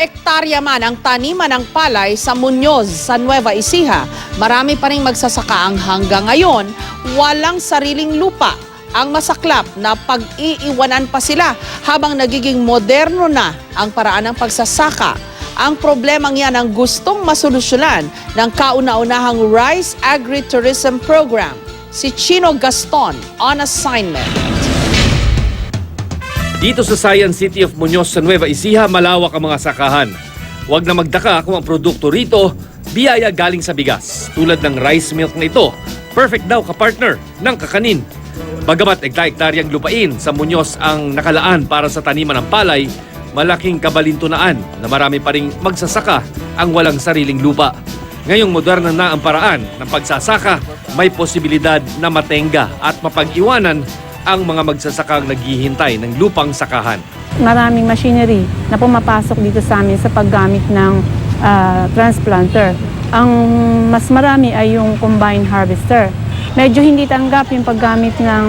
ektarya man ang taniman ng palay sa Muñoz sa Nueva Ecija, marami pa ring magsasaka ang hanggang ngayon walang sariling lupa. Ang masaklap na pag-iiwanan pa sila habang nagiging moderno na ang paraan ng pagsasaka. Ang problemang yan ang gustong masolusyonan ng kauna-unahang Rice Agritourism Program. Si Chino Gaston on assignment. Dito sa Science City of Muñoz sa Nueva Ecija, malawak ang mga sakahan. Huwag na magdaka kung ang produkto rito, biyaya galing sa bigas. Tulad ng rice milk na ito, perfect daw kapartner ng kakanin. Bagamat ekta-ektaryang lupain sa Muñoz ang nakalaan para sa taniman ng palay, malaking kabalintunaan na marami pa ring magsasaka ang walang sariling lupa. Ngayong moderno na ang paraan ng pagsasaka, may posibilidad na matenga at mapag-iwanan ang mga magsasakang naghihintay ng lupang sakahan. Maraming machinery na pumapasok dito sa amin sa paggamit ng transplanter. Ang mas marami ay yung combine harvester. Medyo hindi tanggap yung paggamit ng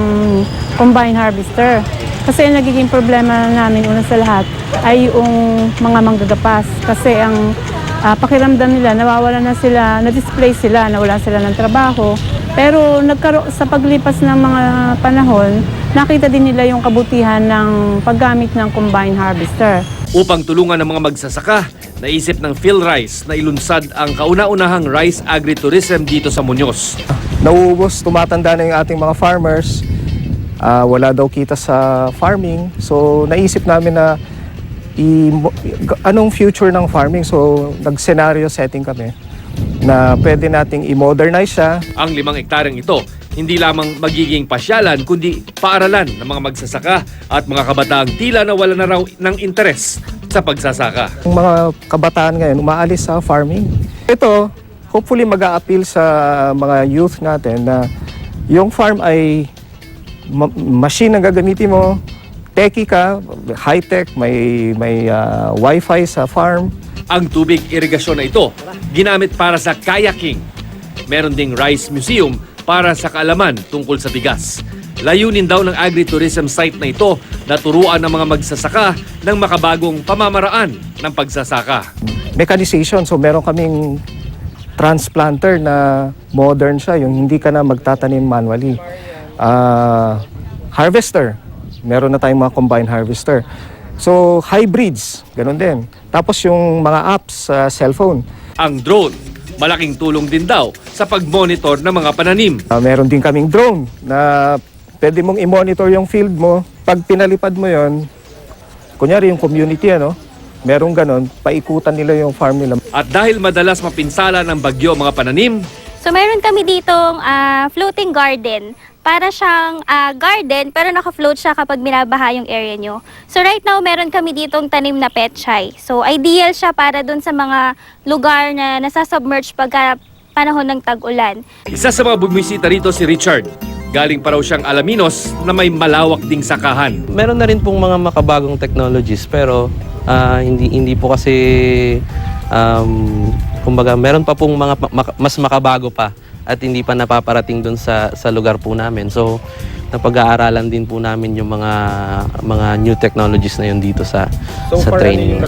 combine harvester. Kasi ang nagiging problema namin una sa lahat ay yung mga manggagapas. Kasi ang pakiramdam nila, nawawalan na sila, na-displace sila, nawalan sila ng trabaho. Pero sa paglipas ng mga panahon, nakita din nila yung kabutihan ng paggamit ng combine harvester. Upang tulungan ng mga magsasaka, naisip ng PhilRice na ilunsad ang kauna-unahang rice agritourism dito sa Muñoz. Nauubos, tumatanda na yung ating mga farmers. Wala daw kita sa farming. So naisip namin na anong future ng farming. So nag-scenario setting kami na pwede nating i-modernize siya. Ang 5 hektaryang ito, hindi lamang magiging pasyalan kundi paaralan ng mga magsasaka at mga kabataang tila na wala na raw ng interes sa pagsasaka. Yung mga kabataan ngayon umaalis sa farming. Ito, hopefully mag-a-appeal sa mga youth natin na yung farm ay machine ang gagamitin mo, techie ka, high-tech, may wifi sa farm. Ang tubig irigasyon na ito, ginamit para sa kayaking. Meron ding rice museum para sa kaalaman tungkol sa bigas. Layunin daw ng agritourism site na ito na turuan ng mga magsasaka ng makabagong pamamaraan ng pagsasaka. Mechanization, so meron kaming transplanter na modern siya, yung hindi ka na magtatanim manually. Harvester, meron na tayong mga combine harvester. So hybrids, ganun din. Tapos yung mga apps sa cellphone. Ang drone, malaking tulong din daw sa pag-monitor ng mga pananim. Meron din kaming drone na pwede mong i-monitor yung field mo. Pag pinalipad mo yon, kunyari yung community, merong ganun, paikutan nila yung farm nila. At dahil madalas mapinsala ng bagyo ang mga pananim, so meron kami ditong floating garden. Para siyang garden pero naka-float siya kapag binabaha yung area nyo. So right now meron kami ditong tanim na pechay. So ideal siya para dun sa mga lugar na nasasubmerge pagka panahon ng tag-ulan. isa sa mga bumisita rito si Richard. Galing pa raw siyang Alaminos na may malawak ding sakahan. Meron na rin pong mga makabagong technologies pero hindi po kasi kumbaga meron pa pong mga mas makabago pa at hindi pa napaparating doon sa lugar po namin. So napag-aaralan din po namin yung mga new technologies na yun dito sa training.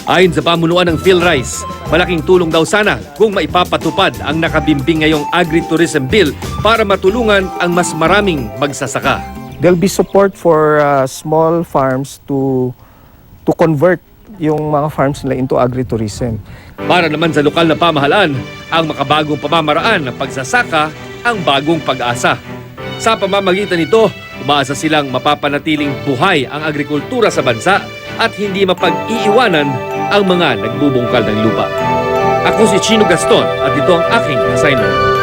Ayon sa pamunuan ng PhilRice, malaking tulong daw sana kung maipapatupad ang nakabimbing ngayong agritourism bill para matulungan ang mas maraming magsasaka. There'll be support for small farms to convert yung mga farms nila into agritourism. Para naman sa lokal na pamahalaan, ang makabagong pamamaraan ng pagsasaka ang bagong pag-asa. Sa pamamagitan nito, umaasa silang mapapanatiling buhay ang agrikultura sa bansa at hindi mapag-iiwanan ang mga nagbubungkal ng lupa. Ako si Chino Gaston at ito ang aking assignment.